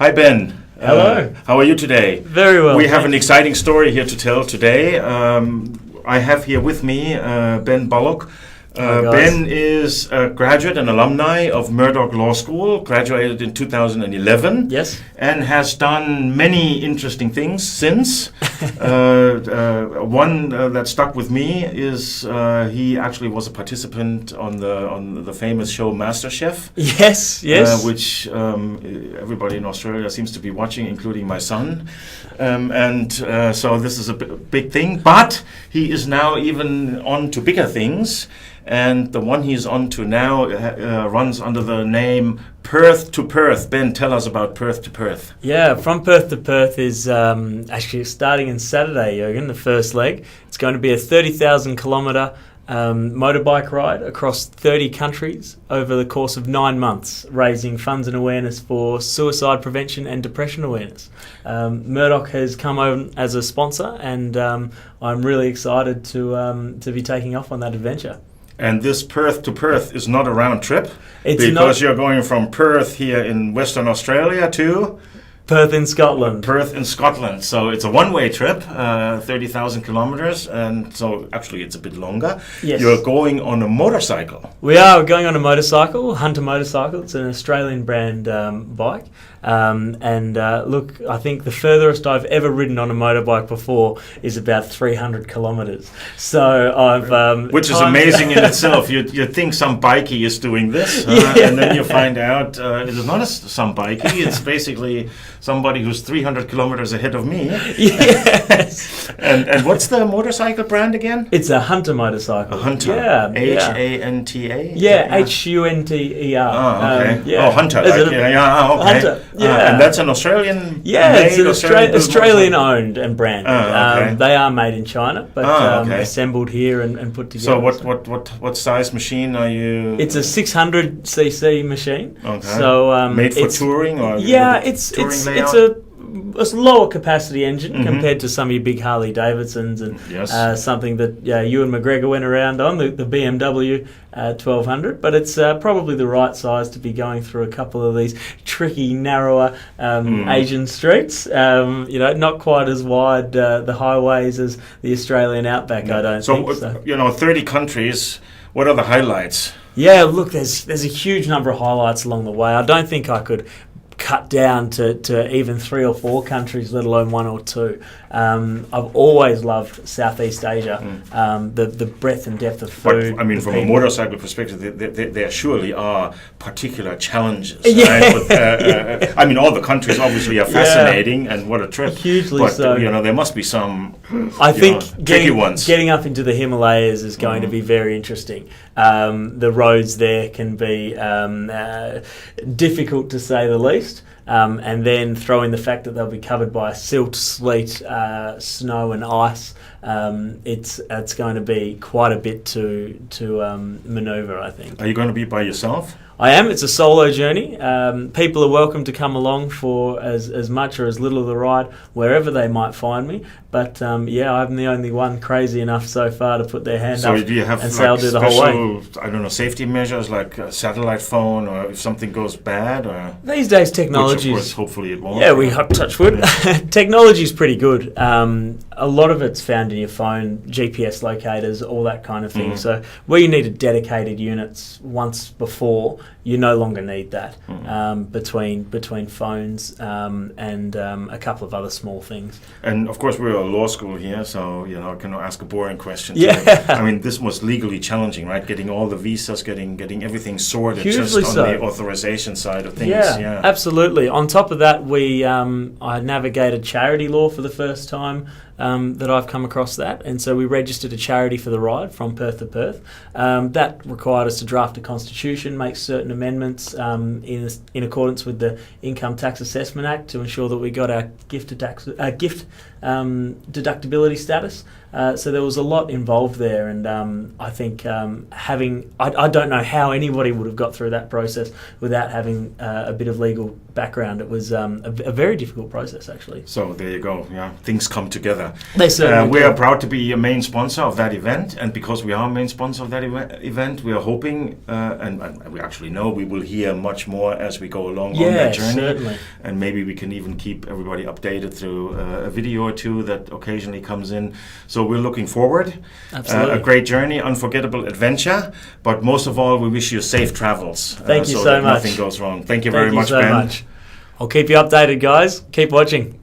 Hi, Ben. Hello. How are you today? Very well. We have an exciting story here to tell today. I have here with me Ben Bullock. Ben is a graduate and alumni of Murdoch Law School, graduated in 2011. Yes. And has done many interesting things since. One that stuck with me is he actually was a participant on the famous show MasterChef. Yes, yes. Which everybody in Australia seems to be watching, including my son. So this is a big thing. But he is now even on to bigger things. And the one he's on to now runs under the name Perth to Perth. Ben, tell us about Perth to Perth. Yeah, From Perth to Perth is actually starting on Saturday, Jürgen, the first leg. It's going to be a 30,000 kilometre motorbike ride across 30 countries over the course of 9 months, raising funds and awareness for suicide prevention and depression awareness. Murdoch has come on as a sponsor, and I'm really excited to be taking off on that adventure. And this Perth to Perth is not a round trip, It's because you're going from Perth here in Western Australia to Perth in Scotland. Perth in Scotland. So it's a one-way trip, 30,000 kilometers, and so actually it's a bit longer. Yes. You're going on a motorcycle. We're going on a motorcycle, Hunter motorcycle. It's an Australian brand bike. Look, I think the furthest I've ever ridden on a motorbike before is about 300 kilometres. So I've... Which is amazing in itself. You think some bikie is doing this, and then you find out it is not some bikie. It's basically somebody who's 300 kilometres ahead of me. Yes. and what's the motorcycle brand again? It's a Hunter motorcycle. A Hunter. Yeah. H-A-N-T-A? Yeah, H-U-N-T-E-R. Oh, okay. Yeah. Oh, Hunter. Okay. Hunter. Yeah. And that's an Australian it's made, an Australian owned and branded. Okay. They are made in China, but assembled here and put together. So what size machine are you? It's a 600cc machine. Okay. So made for touring, or it's a lower capacity engine compared to some of your big Harley Davidsons, and something that Ewan McGregor went around on, the BMW 1200. But it's probably the right size to be going through a couple of these tricky, narrower Asian streets. Not quite as wide the highways as the Australian outback. I don't think so. 30 countries. What are the highlights? Yeah, look, there's a huge number of highlights along the way. I don't think I could cut down to even 3 or 4 countries, let alone 1 or 2. I've always loved Southeast Asia, the breadth and depth of food. But, I mean, from a motorcycle perspective, there surely are particular challenges. Yeah. Right? I mean, all the countries obviously are fascinating, and what a trip. Hugely but, so. There must be some tricky ones. Getting up into the Himalayas is going to be very interesting. The roads there can be difficult to say the least. And then throw in the fact that they'll be covered by silt, sleet, snow and ice. It's going to be quite a bit to manoeuvre, I think. Are you going to be by yourself? I am. It's a solo journey. People are welcome to come along for as much or as little of the ride, wherever they might find me. But I'm the only one crazy enough so far to put their hand up do you have and say I'll do the whole way. I don't know, safety measures like a satellite phone, or if something goes bad? Or these days, technology. Which, of course, hopefully it won't. Yeah, we hope, touch wood. Technology is pretty good. A lot of it's found in your phone, GPS locators, all that kind of thing. So where you needed dedicated units once before, you no longer need that between phones and a couple of other small things. And of course, we're a law school here, so I can ask a boring question. Yeah. I mean, this was legally challenging, right? Getting all the visas, getting everything sorted, Hugely just on the authorization side of things. Yeah, absolutely. On top of that, I navigated charity law for the first time. That I've come across that, and so we registered a charity for the ride from Perth to Perth. That required us to draft a constitution, make certain amendments in accordance with the Income Tax Assessment Act to ensure that we got our gift deductibility status. So there was a lot involved there, and I think I don't know how anybody would have got through that process without having a bit of legal background. It was a very difficult process, actually. So there you go. Yeah, things come together. They certainly we do. are proud to be a main sponsor of that event, and because we are a main sponsor of that event, we are hoping, and we actually know we will hear much more as we go along on that journey. Certainly. And maybe we can even keep everybody updated through a video or two that occasionally comes in. So we're looking forward. Absolutely. A great journey, unforgettable adventure, but most of all, we wish you safe travels. Thank you so so that much. Nothing goes wrong. Thank you very much, so Ben. much. I'll keep you updated, guys. Keep watching.